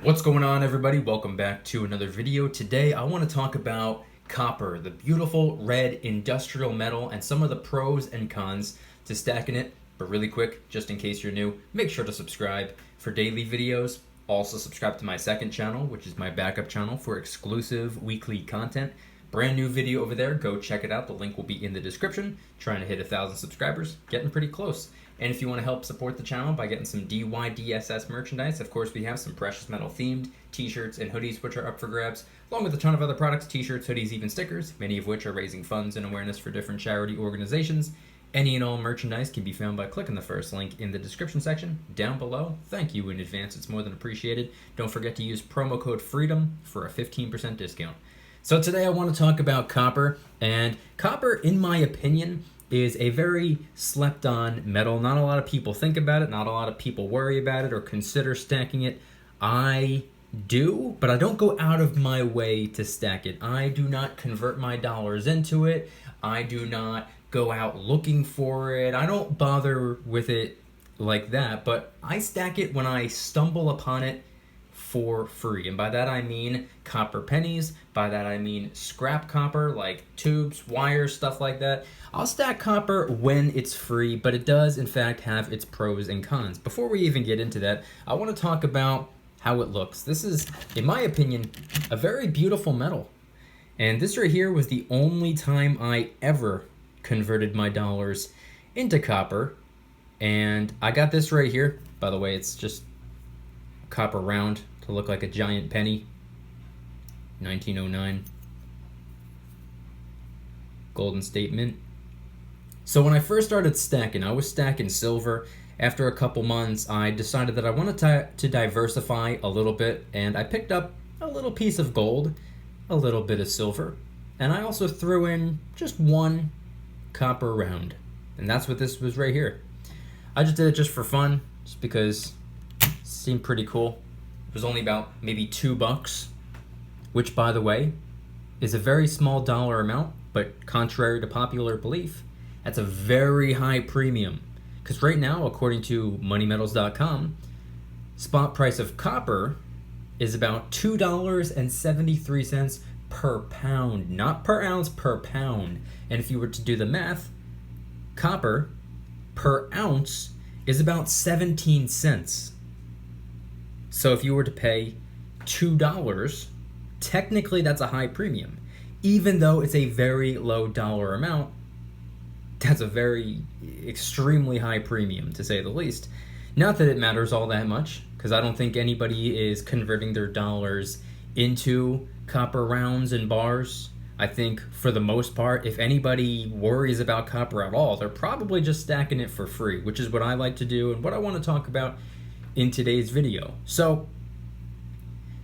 What's going on, everybody? Welcome back to another video. Today I want to talk about copper, the beautiful red industrial metal, and some of the pros and cons to stacking it. But really quick, just in case you're new, make sure to subscribe for daily videos. Also subscribe to my second channel, which is my backup channel for exclusive weekly content. Brand new video over there, go check it out. The link will be in the description. Trying to hit 1,000 subscribers, getting pretty close. And if you want to help support the channel by getting some DYDSS merchandise, of course we have some precious metal themed t-shirts and hoodies which are up for grabs, along with a ton of other products, t-shirts, hoodies, even stickers, many of which are raising funds and awareness for different charity organizations. Any and all merchandise can be found by clicking the first link in the description section down below. Thank you in advance, it's more than appreciated. Don't forget to use promo code FREEDOM for a 15% discount. So today I want to talk about copper, and copper, in my opinion, is a very slept on metal. Not a lot of people think about it, not a lot of people worry about it or consider stacking it. I do, but I don't go out of my way to stack it. I do not convert my dollars into it. I do not go out looking for it. I don't bother with it like that, but I stack it when I stumble upon it for free. And by that I mean copper pennies, by that I mean scrap copper like tubes, wires, stuff like that. I'll stack copper when it's free, but it does in fact have its pros and cons. Before we even get into that, I want to talk about how it looks. This is, in my opinion, a very beautiful metal. And this right here was the only time I ever converted my dollars into copper. And I got this right here. By the way, it's just copper round to look like a giant penny. 1909. Golden State Mint. So when I first started stacking, I was stacking silver. After a couple months, I decided that I wanted to diversify a little bit, and I picked up a little piece of gold, a little bit of silver, and I also threw in just one copper round. And that's what this was right here. I just did it just for fun, just because it seemed pretty cool. It was only about maybe $2, which, by the way, is a very small dollar amount, but contrary to popular belief, that's a very high premium. Because right now, according to moneymetals.com, spot price of copper is about $2.73 per pound, not per ounce, per pound. And if you were to do the math, copper per ounce is about 17 cents. So if you were to pay $2, technically that's a high premium. Even though it's a very low dollar amount, that's a very extremely high premium, to say the least. Not that it matters all that much, because I don't think anybody is converting their dollars into copper rounds and bars. I think for the most part, if anybody worries about copper at all, they're probably just stacking it for free, which is what I like to do and what I want to talk about in today's video. So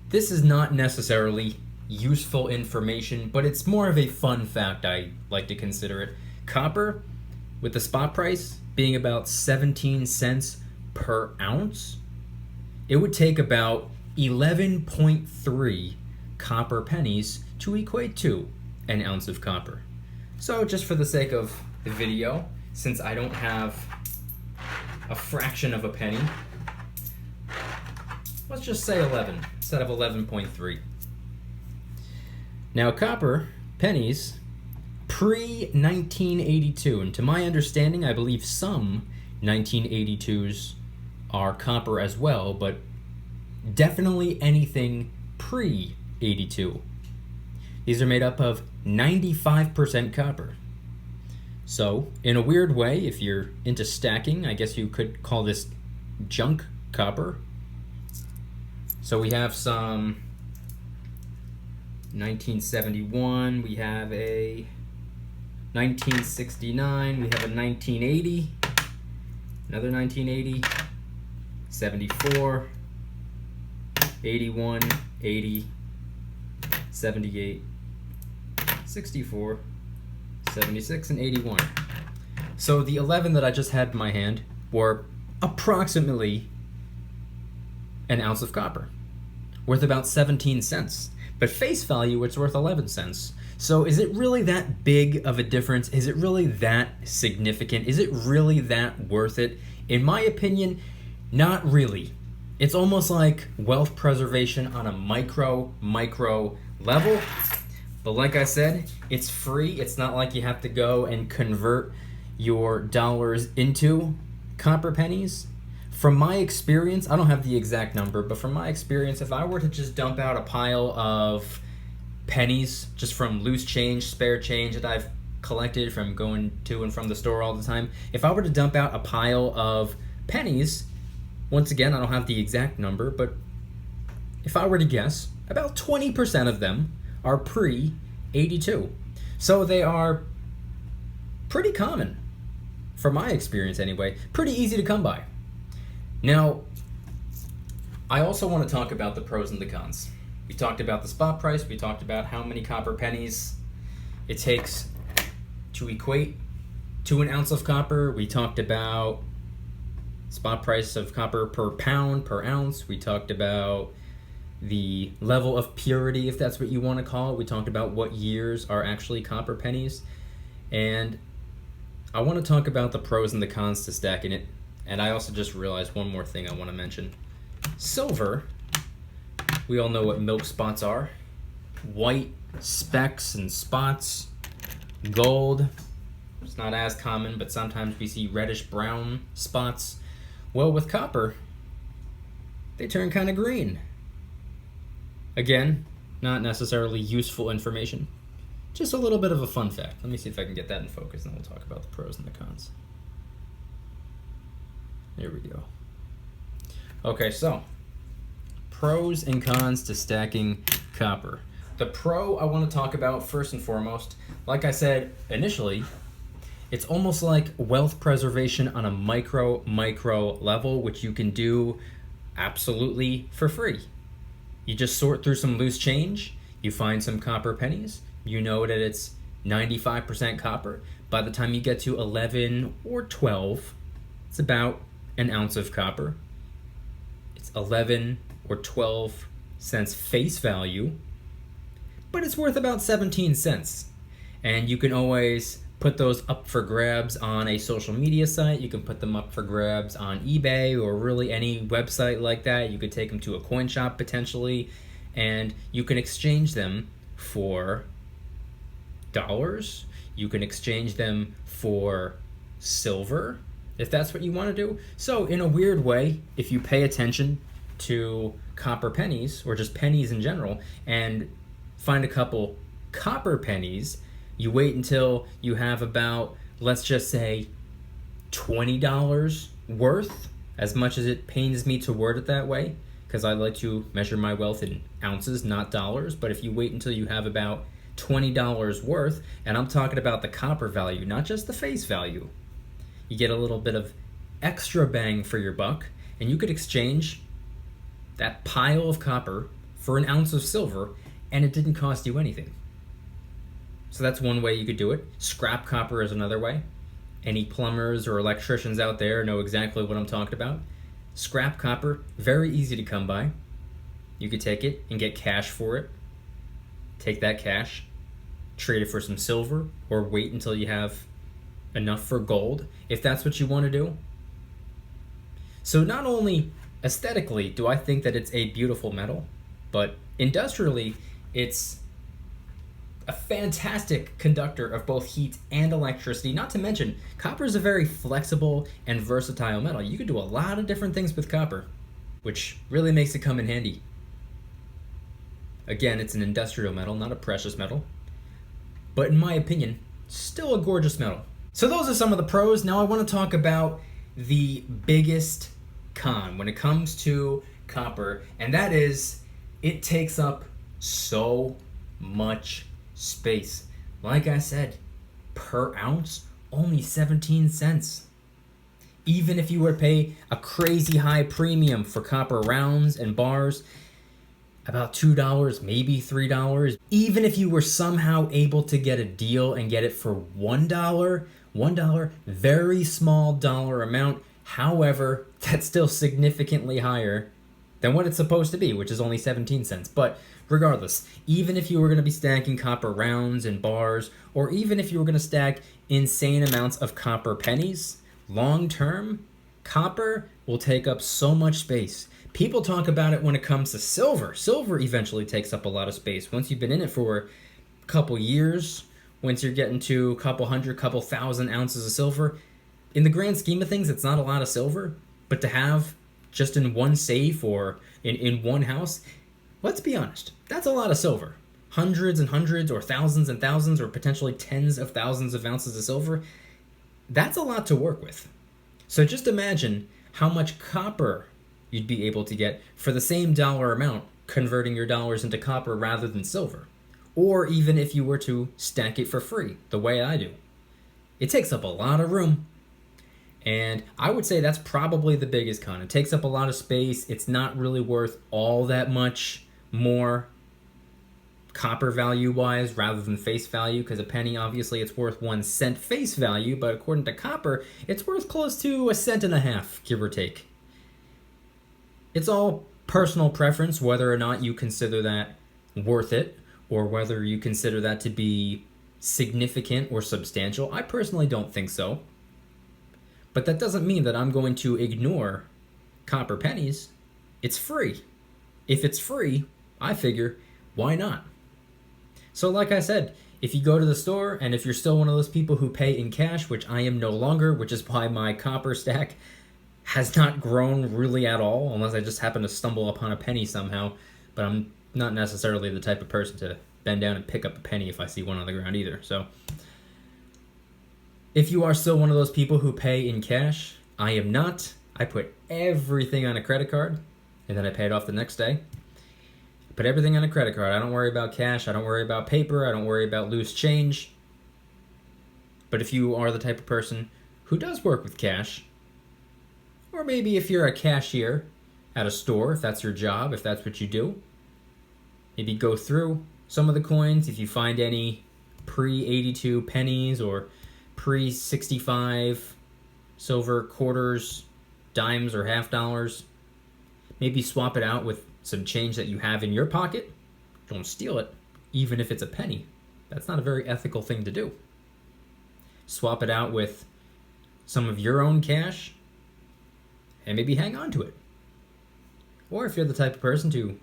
this is not necessarily useful information, but it's more of a fun fact, I like to consider it. Copper, with the spot price being about 17 cents per ounce, it would take about 11.3 copper pennies to equate to an ounce of copper. So just for the sake of the video, since I don't have a fraction of a penny, let's just say 11 instead of 11.3. Now copper pennies pre-1982, and to my understanding, I believe some 1982s are copper as well, but definitely anything pre-82. These are made up of 95% copper. So, in a weird way, if you're into stacking, I guess you could call this junk copper. So we have some 1971, we have a 1969, we have a 1980, another 1980, 74, 81, 80, 78, 64, 76, and 81. So the 11 that I just had in my hand were approximately an ounce of copper, worth about 17 cents. But face value, it's worth 11 cents. So is it really that big of a difference? Is it really that significant? Is it really that worth it? In my opinion, not really. It's almost like wealth preservation on a micro level. But like I said, it's free. It's not like you have to go and convert your dollars into copper pennies. From my experience, I don't have the exact number, but from my experience, if I were to just dump out a pile of pennies just from loose change, spare change that I've collected from going to and from the store all the time, if I were to dump out a pile of pennies, once again, I don't have the exact number, but if I were to guess, about 20% of them are pre-82. So they are pretty common, from my experience anyway, pretty easy to come by. Now, I also want to talk about the pros and the cons. We talked about the spot price, we talked about how many copper pennies it takes to equate to an ounce of copper. We talked about spot price of copper per pound, per ounce. We talked about the level of purity, if that's what you want to call it. We talked about what years are actually copper pennies. And I want to talk about the pros and the cons to stacking it. And I also just realized one more thing I want to mention. Silver, we all know what milk spots are. White specks and spots. Gold, it's not as common, but sometimes we see reddish brown spots. Well, with copper, they turn kind of green. Again, not necessarily useful information. Just a little bit of a fun fact. Let me see if I can get that in focus, and then we'll talk about the pros and the cons. There we go. Okay, so pros and cons to stacking copper. The pro I want to talk about first and foremost, like I said initially, it's almost like wealth preservation on a micro level, which you can do absolutely for free. You just sort through some loose change, you find some copper pennies, you know that it's 95% copper. By the time you get to 11 or 12, it's about an ounce of copper. It's 11 or 12 cents face value, but it's worth about 17 cents. And you can always put those up for grabs on a social media site. You can put them up for grabs on eBay or really any website like that. You could take them to a coin shop potentially, and you can exchange them for dollars. You can exchange them for silver if that's what you want to do. So in a weird way, if you pay attention to copper pennies or just pennies in general and find a couple copper pennies, you wait until you have about, let's just say, $20 worth, as much as it pains me to word it that way, because I like to measure my wealth in ounces, not dollars. But if you wait until you have about $20 worth, and I'm talking about the copper value, not just the face value, you get a little bit of extra bang for your buck, and you could exchange that pile of copper for an ounce of silver, and it didn't cost you anything. So that's one way you could do it. Scrap copper is another way. Any plumbers or electricians out there know exactly what I'm talking about. Scrap copper, very easy to come by. You could take it and get cash for it. Take that cash, trade it for some silver, or wait until you have enough for gold, if that's what you want to do. So not only aesthetically do I think that it's a beautiful metal, but industrially it's a fantastic conductor of both heat and electricity. Not to mention, copper is a very flexible and versatile metal. You can do a lot of different things with copper, which really makes it come in handy. Again, it's an industrial metal, not a precious metal, but in my opinion, still a gorgeous metal. So those are some of the pros. Now I want to talk about the biggest con when it comes to copper, and that is it takes up so much space. Like I said, per ounce, only 17 cents. Even if you were to pay a crazy high premium for copper rounds and bars, about $2, maybe $3. Even if you were somehow able to get a deal and get it for $1, very small dollar amount. However, that's still significantly higher than what it's supposed to be, which is only 17 cents. But regardless, even if you were going to be stacking copper rounds and bars, or even if you were going to stack insane amounts of copper pennies, long term, copper will take up so much space. People talk about it when it comes to silver. Silver eventually takes up a lot of space. Once you've been in it for a couple years, once you're getting to a couple hundred, couple thousand ounces of silver, in the grand scheme of things, it's not a lot of silver. But to have just in one safe or in one house, let's be honest, that's a lot of silver. Hundreds and hundreds or thousands and thousands or potentially tens of thousands of ounces of silver, that's a lot to work with. So just imagine how much copper you'd be able to get for the same dollar amount, converting your dollars into copper rather than silver. Or even if you were to stack it for free, the way I do. It takes up a lot of room. And I would say that's probably the biggest con. It takes up a lot of space. It's not really worth all that much more copper value-wise rather than face value, because a penny, obviously, it's worth 1 cent face value, but according to copper, it's worth close to 1.5 cents, give or take. It's all personal preference whether or not you consider that worth it, or whether you consider that to be significant or substantial. I personally don't think so. But that doesn't mean that I'm going to ignore copper pennies. It's free. If it's free, I figure, why not? So like I said, if you go to the store, and if you're still one of those people who pay in cash, which I am no longer, which is why my copper stack has not grown really at all, unless I just happen to stumble upon a penny somehow. But I'm not necessarily the type of person to bend down and pick up a penny if I see one on the ground either. So if you are still one of those people who pay in cash, I am not. I put everything on a credit card, and then I pay it off the next day. Put everything on a credit card. I don't worry about cash. I don't worry about paper. I don't worry about loose change. But if you are the type of person who does work with cash, or maybe if you're a cashier at a store, if that's your job, if that's what you do, maybe go through some of the coins. If you find any pre-82 pennies or pre-65 silver quarters, dimes, or half dollars, maybe swap it out with some change that you have in your pocket. Don't steal it, even if it's a penny. That's not a very ethical thing to do. Swap it out with some of your own cash and maybe hang on to it. Or if you're the type of person to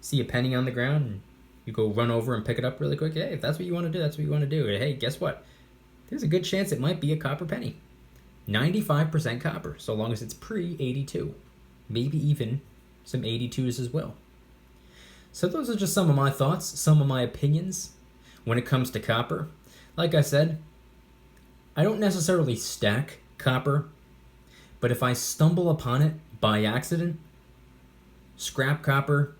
see a penny on the ground and you go run over and pick it up really quick, hey, if that's what you want to do, that's what you want to do. Hey, guess what? There's a good chance it might be a copper penny. 95% copper, so long as it's pre-82. Maybe even some 82s as well. So those are just some of my thoughts, some of my opinions when it comes to copper. Like I said, I don't necessarily stack copper, but if I stumble upon it by accident, scrap copper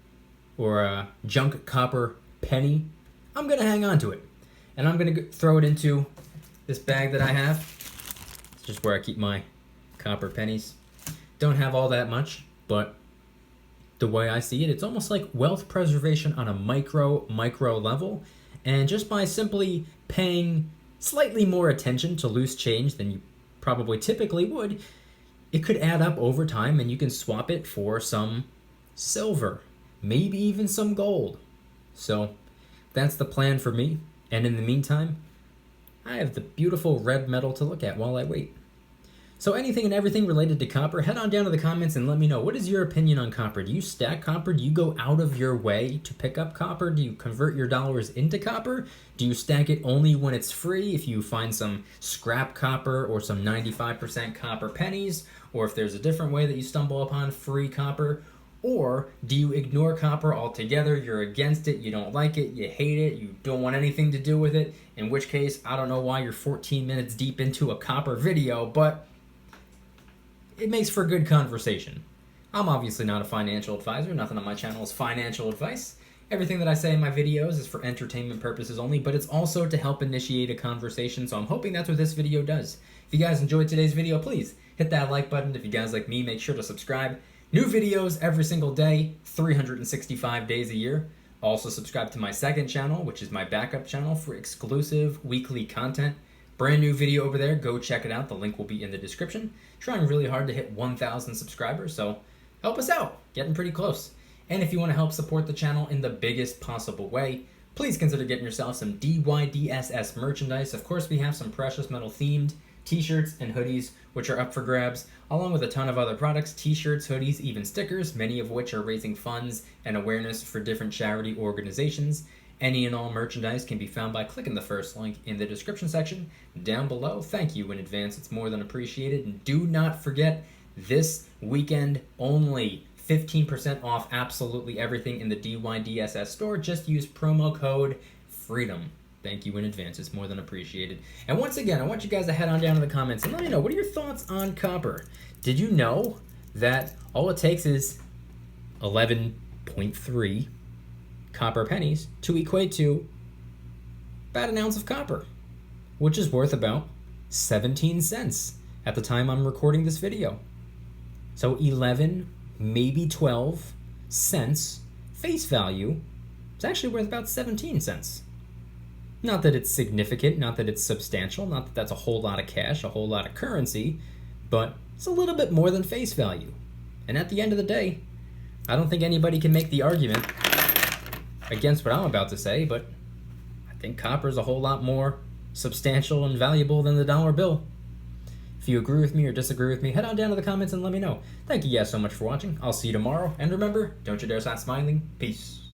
or a junk copper penny, I'm going to hang on to it. And I'm going to throw it into this bag that I have. It's just where I keep my copper pennies. Don't have all that much, but the way I see it, it's almost like wealth preservation on a micro level. And just by simply paying slightly more attention to loose change than you probably typically would, it could add up over time, and you can swap it for some silver, maybe even some gold. So that's the plan for me. And in the meantime, I have the beautiful red metal to look at while I wait. So anything and everything related to copper, head on down to the comments and let me know. What is your opinion on copper? Do you stack copper? Do you go out of your way to pick up copper? Do you convert your dollars into copper? Do you stack it only when it's free? If you find some scrap copper or some 95% copper pennies, or if there's a different way that you stumble upon free copper, or do you ignore copper altogether? You're against it, you don't like it, you hate it, you don't want anything to do with it, in which case, I don't know why you're 14 minutes deep into a copper video, but it makes for good conversation. I'm obviously not a financial advisor. Nothing on my channel is financial advice. Everything that I say in my videos is for entertainment purposes only, but it's also to help initiate a conversation, so I'm hoping that's what this video does. If you guys enjoyed today's video, please hit that like button. If you guys like me, make sure to subscribe. New videos every single day, 365 days a year. Also subscribe to my second channel, which is my backup channel for exclusive weekly content. Brand new video over there, go check it out. The link will be in the description. Trying really hard to hit 1,000 subscribers, so help us out. Getting pretty close. And if you want to help support the channel in the biggest possible way, please consider getting yourself some DYDSS merchandise. Of course, we have some precious metal themed t-shirts and hoodies, which are up for grabs, along with a ton of other products, t-shirts, hoodies, even stickers, many of which are raising funds and awareness for different charity organizations. Any and all merchandise can be found by clicking the first link in the description section down below. Thank you in advance, it's more than appreciated. And do not forget, this weekend only, 15% off absolutely everything in the DYDSS store. Just use promo code FREEDOM. Thank you in advance, it's more than appreciated. And once again, I want you guys to head on down to the comments and let me know, what are your thoughts on copper? Did you know that all it takes is 11.3 copper pennies to equate to about an ounce of copper, which is worth about 17 cents at the time I'm recording this video. So 11, maybe 12 cents face value is actually worth about 17 cents. Not that it's significant, not that it's substantial, not that that's a whole lot of cash, a whole lot of currency, but it's a little bit more than face value. And at the end of the day, I don't think anybody can make the argument against what I'm about to say, but I think copper is a whole lot more substantial and valuable than the dollar bill. If you agree with me or disagree with me, head on down to the comments and let me know. Thank you guys so much for watching. I'll see you tomorrow, and remember, don't you dare stop smiling. Peace.